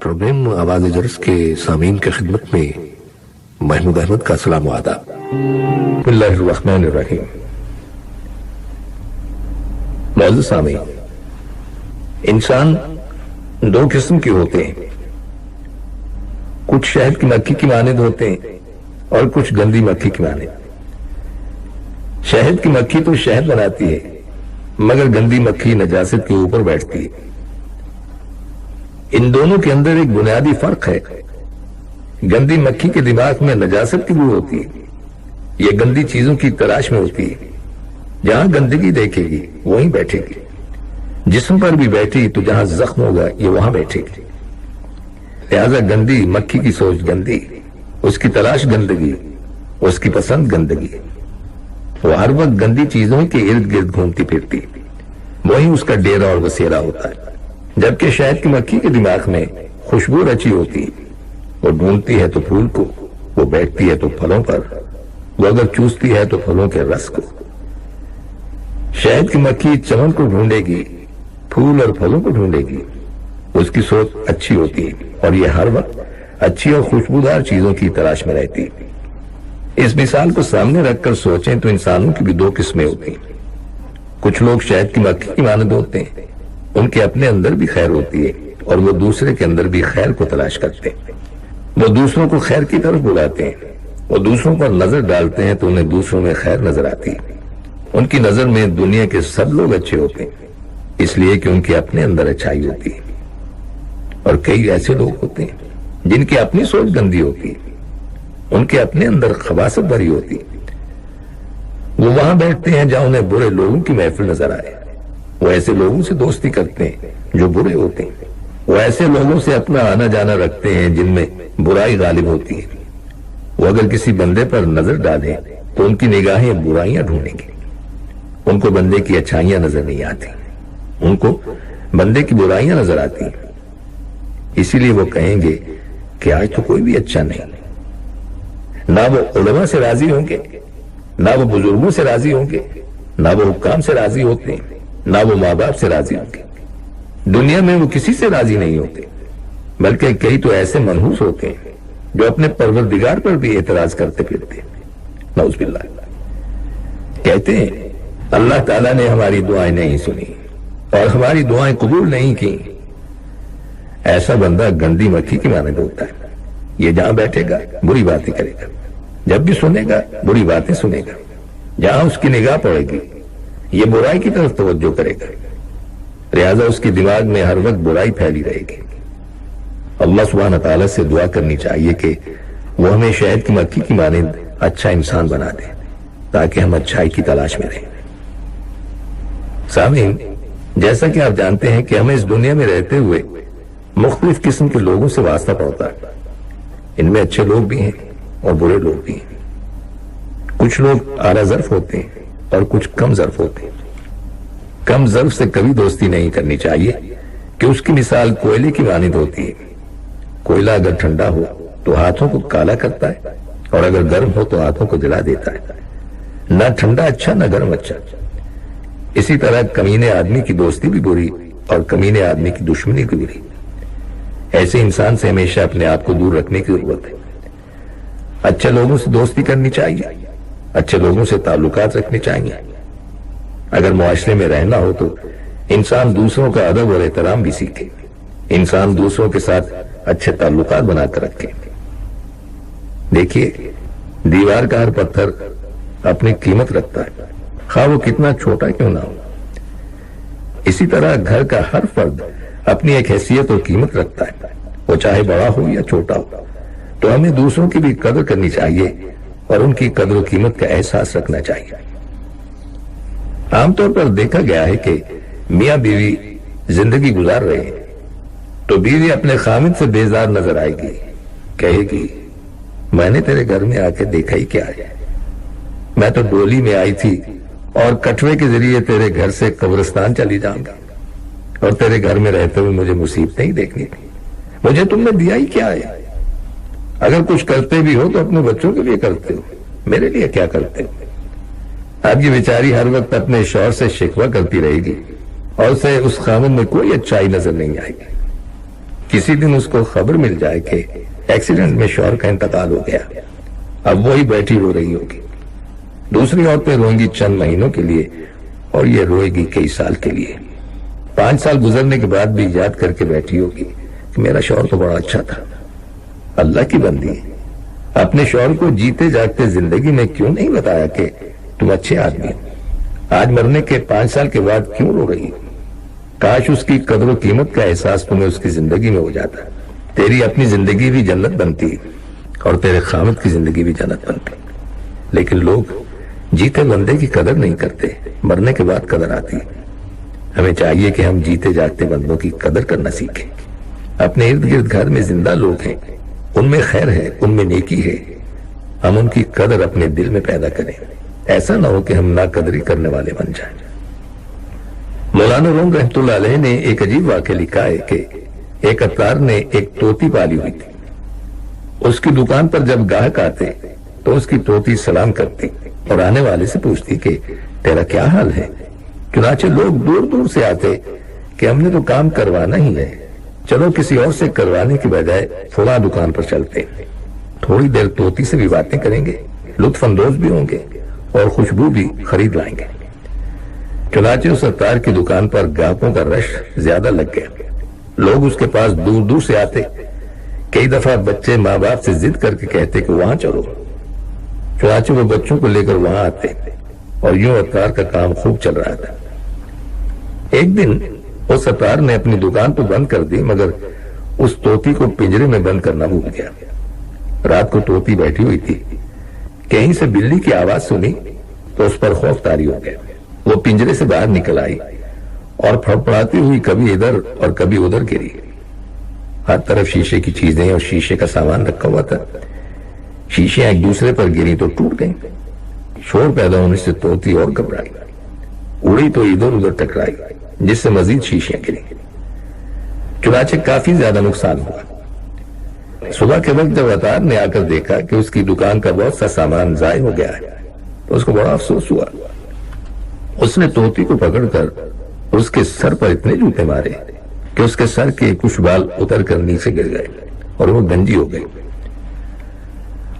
Programme آواز جرس کے سامعین کی خدمت میں محمود احمد کا سلام و آداب۔ بسم اللہ الرحمن الرحیم۔ معزز سامعین، انسان دو قسم کے ہوتے ہیں، کچھ شہد کی مکھی کی مانند ہوتے ہیں اور کچھ گندی مکھی کی مانند۔ شہد کی مکھی تو شہد بناتی ہے مگر گندی مکھی نجاست کے اوپر بیٹھتی ہے۔ ان دونوں کے اندر ایک بنیادی فرق ہے۔ گندی مکھی کے دماغ میں نجاست کی بو ہوتی ہے، یہ گندی چیزوں کی تلاش میں ہوتی ہے، جہاں گندگی دیکھے گی وہیں بیٹھے گی، جسم پر بھی بیٹھی تو جہاں زخم ہوگا یہ وہاں بیٹھے گی۔ لہذا گندی مکھی کی سوچ گندی، اس کی تلاش گندگی، اس کی پسند گندگی، وہ ہر وقت گندی چیزوں کے ارد گرد گھومتی پھرتی، وہی اس کا ڈیرا اور بسیرا ہوتا ہے۔ جبکہ شہد کی مکھی کے دماغ میں خوشبو رچی ہوتی ہے، وہ ڈھونڈتی ہے تو پھول کو، وہ بیٹھتی ہے تو پھلوں پر، وہ اگر چوستی ہے تو پھلوں کے رس کو۔ شہد کی مکھی چمن کو ڈھونڈے گی، پھول اور پھلوں کو ڈھونڈے گی، اس کی سوچ اچھی ہوتی ہے اور یہ ہر وقت اچھی اور خوشبودار چیزوں کی تلاش میں رہتی ہے۔ اس مثال کو سامنے رکھ کر سوچیں تو انسانوں کی بھی دو قسمیں ہوتی ہیں۔ کچھ لوگ شہد کی مکھی کی مانند ہوتے ہیں، ان کے اپنے اندر بھی خیر ہوتی ہے اور وہ دوسرے کے اندر بھی خیر کو تلاش کرتے ہیں، وہ دوسروں کو خیر کی طرف بلاتے ہیں، وہ دوسروں پر نظر ڈالتے ہیں تو انہیں دوسروں میں خیر نظر آتی ہے۔ ان کی نظر میں دنیا کے سب لوگ اچھے ہوتے ہیں، اس لیے کہ ان کے اپنے اندر اچھائی ہوتی ہے۔ اور کئی ایسے لوگ ہوتے ہیں جن کی اپنی سوچ گندی ہوتی ہے، ان کے اپنے اندر خباثت بھری ہوتی ہے، وہ وہاں بیٹھتے ہیں جہاں انہیں برے لوگوں کی محفل نظر آئے، وہ ایسے لوگوں سے دوستی کرتے ہیں جو برے ہوتے ہیں، وہ ایسے لوگوں سے اپنا آنا جانا رکھتے ہیں جن میں برائی غالب ہوتی ہے۔ وہ اگر کسی بندے پر نظر ڈالیں تو ان کی نگاہیں برائیاں ڈھونڈیں گی، ان کو بندے کی اچھائیاں نظر نہیں آتی، ان کو بندے کی برائیاں نظر آتی ہیں۔ اسی لیے وہ کہیں گے کہ آج تو کوئی بھی اچھا نہیں۔ نہ وہ علماء سے راضی ہوں گے، نہ وہ بزرگوں سے راضی ہوں گے، نہ وہ حکام سے راضی ہوتے ہیں، نہ وہ ماں باپ سے راضی ہوں گے۔ دنیا میں وہ کسی سے راضی نہیں ہوتے، بلکہ کئی تو ایسے منحوس ہوتے ہیں جو اپنے پروردگار پر بھی اعتراض کرتے پھرتے ہیں۔ نعوذ باللہ۔ کہتے ہیں اللہ تعالیٰ نے ہماری دعائیں نہیں سنی اور ہماری دعائیں قبول نہیں کی۔ ایسا بندہ گندی مکھی کی مانند ہوتا ہے، یہ جہاں بیٹھے گا بری باتیں کرے گا، جب بھی سنے گا بری باتیں سنے گا، جہاں اس کی نگاہ پڑے گی یہ برائی کی طرف توجہ کرے گا، لہذا اس کے دماغ میں ہر وقت برائی پھیلی رہے گی۔ اللہ سبحانہ تعالیٰ سے دعا کرنی چاہیے کہ وہ ہمیں شہد کی مکھی کی مانند اچھا انسان بنا دے تاکہ ہم اچھائی کی تلاش میں رہیں۔ سامعین، جیسا کہ آپ جانتے ہیں کہ ہمیں اس دنیا میں رہتے ہوئے مختلف قسم کے لوگوں سے واسطہ پڑتا ہے، ان میں اچھے لوگ بھی ہیں اور برے لوگ بھی ہیں۔ کچھ لوگ اعلیٰ ظرف ہوتے ہیں اور کچھ کم ظرف ہوتے ہیں۔ کم ظرف سے کبھی دوستی نہیں کرنی چاہیے کہ اس کی مثال کوئلے کی مانند ہوتی ہے۔ کوئلہ اگر ٹھنڈا ہو تو ہاتھوں کو کالا کرتا ہے اور اگر گرم ہو تو ہاتھوں کو جلا دیتا ہے۔ نہ ٹھنڈا اچھا نہ گرم اچھا۔ اسی طرح کمینے آدمی کی دوستی بھی بری اور کمینے آدمی کی دشمنی بھی بری۔ ایسے انسان سے ہمیشہ اپنے آپ کو دور رکھنے کی ضرورت ہے۔ اچھے لوگوں سے دوستی کرنی چاہیے، اچھے لوگوں سے تعلقات رکھنے چاہیے۔ اگر معاشرے میں رہنا ہو تو انسان دوسروں کا ادب اور احترام بھی سیکھے، انسان دوسروں کے ساتھ اچھے تعلقات بنا کر رکھے۔ دیکھیے، دیوار کا ہر پتھر اپنی قیمت رکھتا ہے، خواہ وہ کتنا چھوٹا کیوں نہ ہو۔ اسی طرح گھر کا ہر فرد اپنی ایک حیثیت اور قیمت رکھتا ہے، وہ چاہے بڑا ہو یا چھوٹا ہو۔ تو ہمیں دوسروں کی بھی قدر کرنی چاہیے اور ان کی قدر و قیمت کا احساس رکھنا چاہیے۔ عام طور پر دیکھا گیا ہے کہ میاں بیوی زندگی گزار رہے ہیں تو بیوی اپنے خامد سے بیزار نظر آئے گی، کہے گی میں نے تیرے گھر میں آ کے دیکھا ہی کیا ہے، میں تو ڈولی میں آئی تھی اور کٹوے کے ذریعے تیرے گھر سے قبرستان چلی جاؤں گا، اور تیرے گھر میں رہتے ہوئے مجھے مصیبتیں ہی دیکھنی تھی، مجھے تم نے دیا ہی کیا ہے؟ اگر کچھ کرتے بھی ہو تو اپنے بچوں کے لیے کرتے ہو، میرے لیے کیا کرتے ہو؟ اب یہ بیچاری ہر وقت اپنے شوہر سے شکوہ کرتی رہے گی اور اسے اس خامد میں کوئی اچھائی نظر نہیں آئے گی۔ کسی دن اس کو خبر مل جائے کہ ایکسیڈنٹ میں شوہر کا انتقال ہو گیا، اب وہی بیٹھی رو رہی ہوگی، دوسری عورتیں روئیں گی چند مہینوں کے لیے اور یہ روئے گی کئی سال کے لیے۔ 5 سال گزرنے کے بعد بھی یاد کر کے بیٹھی ہوگی کہ میرا شوہر تو بڑا اچھا تھا۔ اللہ کی بندی، اپنے شوہر کو جیتے جاگتے زندگی میں کیوں نہیں بتایا کہ تم اچھے آدمی ہو؟ آج مرنے کے 5 سال کے بعد کیوں رو رہی ہو؟ کاش اس کی قدر و قیمت کا احساس تمہیں اس کی زندگی میں ہو جاتا، تیری اپنی زندگی بھی جنت بنتی اور تیرے خامد کی زندگی بھی جنت بنتی۔ لیکن لوگ جیتے بندے کی قدر نہیں کرتے، مرنے کے بعد قدر آتی۔ ہمیں چاہیے کہ ہم جیتے جاگتے بندوں کی قدر کرنا سیکھیں۔ اپنے ارد گرد گھر میں زندہ لوگ ہیں، ان میں خیر ہے، ان میں نیکی ہے، ہم ان کی قدر اپنے دل میں پیدا کریں، ایسا نہ ہو کہ ہم ناقدری کرنے والے بن جائیں۔ مولانا روم رحمۃ اللہ علیہ نے ایک عجیب واقعہ لکھا ہے کہ ایک عطار نے ایک طوطی پالی ہوئی تھی۔ اس کی دکان پر جب گاہک آتے تو اس کی طوطی سلام کرتی اور آنے والے سے پوچھتی کہ تیرا کیا حال ہے؟ چنانچہ لوگ دور دور سے آتے کہ ہم نے تو کام کروانا ہی ہے، چلو کسی اور سے کروانے کی بجائے فلاں دکان پر چلتے، تھوڑی دیر طوطی سے بھی باتیں کریں گے، لطف اندوز بھی ہوں گے اور خوشبو بھی خرید لائیں گے۔ چنانچہ اس عطار کی دکان پر گاہکوں کا رش زیادہ لگ گیا، لوگ اس کے پاس دور دور سے آتے، کئی دفعہ بچے ماں باپ سے ضد کر کے کہتے کہ وہاں چلو، چنانچہ وہ بچوں کو لے کر وہاں آتے اور یوں عطار کا کام خوب چل رہا تھا۔ ایک دن اس عطار نے اپنی دکان تو بند کر دی، مگر اس طوطی کو پنجرے میں بند کرنا بھول گیا۔ رات کو طوطی بیٹھی ہوئی تھی، کہیں سے بلی کی آواز سنی تو اس پر خوف طاری ہو گیا۔ وہ پنجرے سے باہر نکل آئی اور پھڑپڑاتی ہوئی کبھی ادھر اور کبھی ادھر گری۔ ہر طرف شیشے کی چیزیں اور شیشے کا سامان رکھا ہوا تھا، شیشیاں ایک دوسرے پر گری تو ٹوٹ گئیں۔ شور پیدا ہونے سے طوطی اور گھبرائی، اڑی تو ادھر ادھر ٹکرائی، جس سے مزید شیشیاں گری۔ چنانچہ کافی زیادہ نقصان ہوا۔ صبح کے وقت جب عطار نے آ کر دیکھا کہ اس کی دکان کا بہت سا سامان ضائع ہو گیا ہے تو اس کو بڑا افسوس ہوا۔ اس نے طوطی کو پکڑ کر اس کے سر پر اتنے جوتے مارے کہ اس کے سر کے کچھ بال اتر کر نیچے گر گئے اور وہ گنجی ہو گئی۔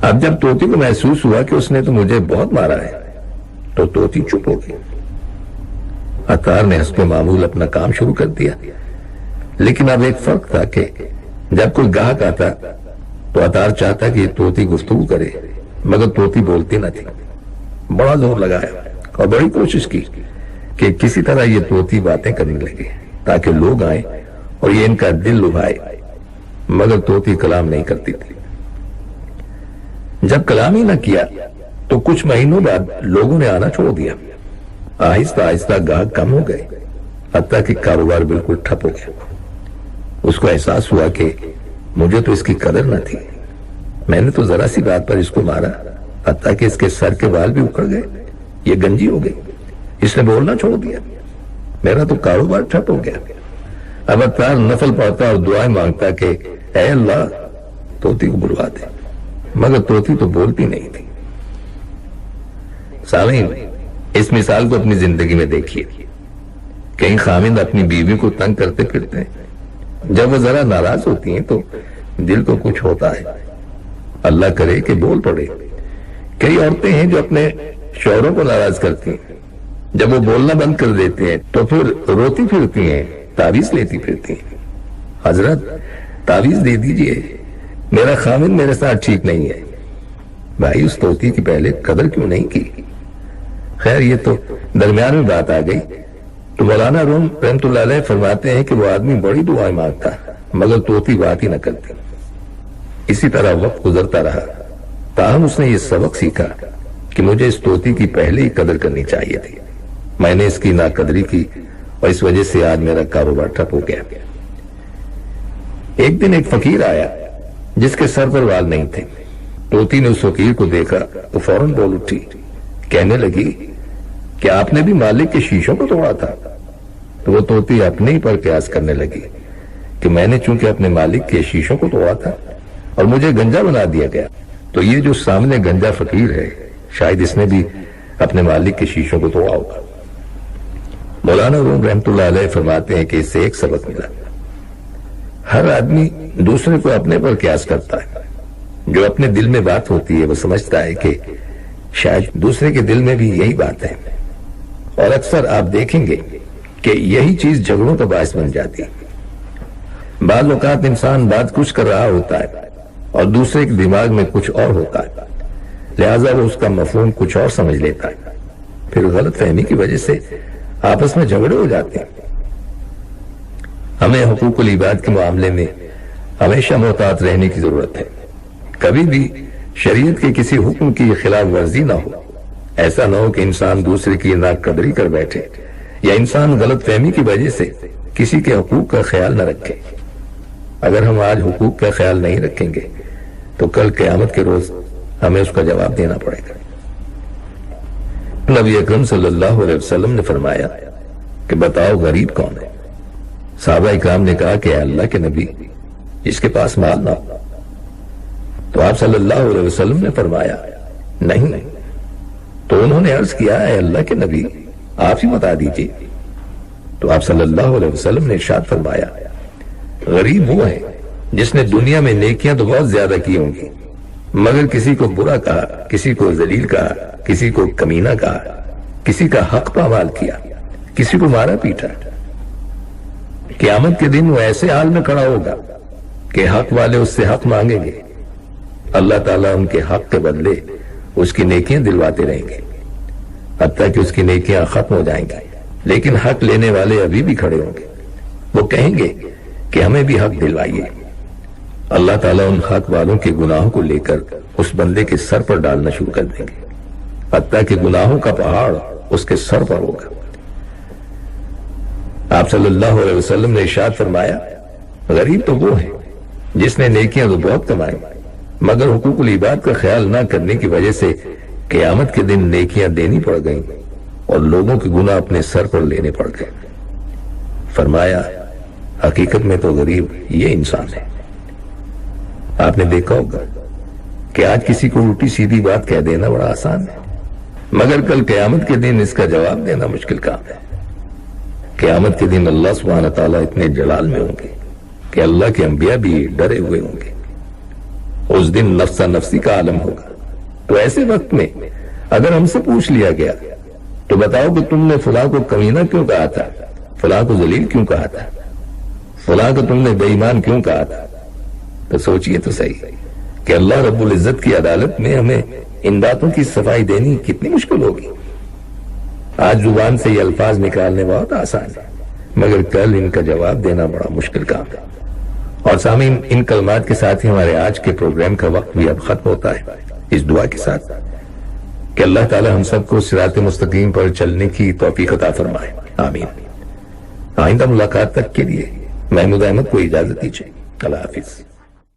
اب جب طوطی کو محسوس ہوا کہ اس نے تو مجھے بہت مارا ہے تو طوطی چپ ہو گئی۔ عطار نے حسب معمول اپنا کام شروع کر دیا، لیکن اب ایک فرق تھا کہ جب کوئی گاہک آتا تو عطار چاہتا کہ یہ طوطی گفتگو کرے، مگر طوطی بولتی نہ تھی۔ بڑا زور لگایا اور بڑی کوشش کی کہ کسی طرح یہ طوطی باتیں کرنے لگے تاکہ لوگ آئیں اور یہ ان کا دل لبھائے، مگر طوطی کلام نہیں کرتی تھی۔ جب کلام ہی نہ کیا تو کچھ مہینوں بعد لوگوں نے آنا چھوڑ دیا۔ آہستہ آہستہ گاہک کم ہو گئے، حتیٰ کہ کاروبار بالکل ٹھپ ہو گیا۔ اس کو احساس ہوا کہ مجھے تو اس کی قدر نہ تھی، میں نے تو ذرا سی بات پر اس کو مارا، حتیٰ کہ اس کے سر کے بال بھی اکھڑ گئے، یہ گنجی ہو گئی، اس نے بولنا چھوڑ دیا، میرا تو کاروبار ٹھپ ہو گیا۔ اب عطار نفل پڑھتا اور دعائیں مانگتا کہ اے اللہ طوطی کو بلوا دے، مگر طوطی تو بولتی نہیں تھی۔ سامعین، اس مثال کو اپنی زندگی میں دیکھیے۔ کئی خامند اپنی بیوی کو تنگ کرتے پھرتے ہیں، جب وہ ذرا ناراض ہوتی ہیں تو دل کو کچھ ہوتا ہے، اللہ کرے کہ بول پڑے۔ کئی عورتیں ہیں جو اپنے شوہروں کو ناراض کرتی ہیں، جب وہ بولنا بند کر دیتے ہیں تو پھر روتی پھرتی ہیں، تعویذ لیتی پھرتی ہیں، حضرت تعویذ دے دیجئے، میرا خامند میرے ساتھ ٹھیک نہیں ہے۔ بھائی، اس طوطی کی پہلے قدر کیوں نہیں کی؟ خیر، یہ تو درمیان میں بات آ گئی تو مولانا روم رحمۃ اللہ علیہ فرماتے ہیں کہ وہ آدمی بڑی دعائیں مانگتا مگر طوطی بات ہی نہ کرتی۔ اسی طرح وقت گزرتا رہا، تاہم اس نے یہ سبق سیکھا کہ مجھے اس طوطی کی پہلے ہی قدر کرنی چاہیے تھی۔ میں نے اس کی ناقدری کی اور اس وجہ سے آج میرا کاروبار ٹھپ ہو گیا۔ ایک دن ایک فقیر آیا جس کے سر پر بال نہیں تھے۔ طوطی نے اس فقیر کو دیکھا تو فوراً بول اٹھی، کہنے لگی کہ آپ نے بھی مالک کے شیشوں کو توڑا تھا؟ تو وہ طوطی اپنے ہی پر قیاس کرنے لگی کہ میں نے چونکہ اپنے مالک کے شیشوں کو توڑا تھا اور مجھے گنجا بنا دیا گیا، تو یہ جو سامنے گنجا فقیر ہے شاید اس نے بھی اپنے مالک کے شیشوں کو توڑا ہوگا۔ مولانا روم رحمۃ اللہ علیہ فرماتے ہیں کہ اس سے ایک سبق ملا، ہر آدمی دوسرے کو اپنے پر قیاس کرتا ہے. جو اپنے دل میں بات ہوتی ہے وہ سمجھتا ہے کہ شاید دوسرے کے دل میں بھی یہی بات ہے، اور اکثر آپ دیکھیں گے کہ یہی چیز جھگڑوں کا باعث بن جاتی ہے. بعض اوقات انسان بات کچھ کر رہا ہوتا ہے اور دوسرے کے دماغ میں کچھ اور ہوتا ہے، لہذا وہ اس کا مفہوم کچھ اور سمجھ لیتا ہے. پھر غلط فہمی کی وجہ سے آپس میں جھگڑے ہو جاتے ہیں. ہمیں حقوق العباد کے معاملے میں ہمیشہ محتاط رہنے کی ضرورت ہے. کبھی بھی شریعت کے کسی حکم کی خلاف ورزی نہ ہو. ایسا نہ ہو کہ انسان دوسرے کی ناقدری کر بیٹھے یا انسان غلط فہمی کی وجہ سے کسی کے حقوق کا خیال نہ رکھے. اگر ہم آج حقوق کا خیال نہیں رکھیں گے تو کل قیامت کے روز ہمیں اس کا جواب دینا پڑے گا. نبی اکرم صلی اللہ علیہ وسلم نے فرمایا کہ بتاؤ غریب کون ہے؟ صحابہ اکرام نے کہا کہ اے اللہ کے نبی، جس کے پاس مال نہ ہو. تو آپ صلی اللہ علیہ وسلم نے فرمایا نہیں. تو انہوں نے عرض کیا اے اللہ کے نبی، آپ ہی بتا دیجیے. تو آپ صلی اللہ علیہ وسلم نے ارشاد فرمایا غریب وہ ہے جس نے دنیا میں نیکیاں تو بہت زیادہ کی ہوں گی، مگر کسی کو برا کہا، کسی کو ذلیل کہا، کسی کو کمینہ کہا، کسی کا حق پامال کیا، کسی کو مارا پیٹا. قیامت کے دن وہ ایسے حال میں کھڑا ہوگا کہ حق والے اس سے حق مانگیں گے. اللہ تعالیٰ ان کے حق کے بدلے اس کی نیکیاں دلواتے رہیں گے حتیٰ کہ اس کی نیکیاں ختم ہو جائیں گی. لیکن حق لینے والے ابھی بھی کھڑے ہوں گے. وہ کہیں گے کہ ہمیں بھی حق دلوائیے. اللہ تعالیٰ ان حق والوں کے گناہوں کو لے کر اس بندے کے سر پر ڈالنا شروع کر دیں گے حتیٰ کہ گناہوں کا پہاڑ اس کے سر پر ہوگا. آپ صلی اللہ علیہ وسلم نے ارشاد فرمایا غریب تو وہ ہے جس نے نیکیاں تو بہت کمائی مگر حقوق العباد کا خیال نہ کرنے کی وجہ سے قیامت کے دن نیکیاں دینی پڑ گئیں اور لوگوں کے گناہ اپنے سر پر لینے پڑ گئے. فرمایا حقیقت میں تو غریب یہ انسان ہے. آپ نے دیکھا ہوگا کہ آج کسی کو الٹی سیدھی بات کہہ دینا بڑا آسان ہے، مگر کل قیامت کے دن اس کا جواب دینا مشکل کام ہے. قیامت کے دن اللہ سبحانہ تعالیٰ اتنے جلال میں ہوں گے کہ اللہ کے انبیاء بھی ڈرے ہوئے ہوں گے. اس دن نفسا نفسی کا عالم ہوگا. تو ایسے وقت میں اگر ہم سے پوچھ لیا گیا تو بتاؤ کہ تم نے فلاں کو کمینہ کیوں کہا تھا، فلاں کو ذلیل کیوں کہا تھا، فلاں کو تم نے بے ایمان کیوں کہا تھا، تو سوچئے تو صحیح کہ اللہ رب العزت کی عدالت میں ہمیں ان باتوں کی صفائی دینی کتنی مشکل ہوگی. آج زبان سے یہ الفاظ نکالنے بہت آسان ہے مگر کل ان کا جواب دینا بڑا مشکل کام ہے. اور سامعین، ان کلمات کے ساتھ ہی ہمارے آج کے پروگرام کا وقت بھی اب ختم ہوتا ہے، اس دعا کے ساتھ کہ اللہ تعالی ہم سب کو صراط مستقیم پر چلنے کی توفیق عطا فرمائے. آمین. آئندہ ملاقات تک کے لیے محمود احمد کو اجازت دیجیے. اللہ حافظ.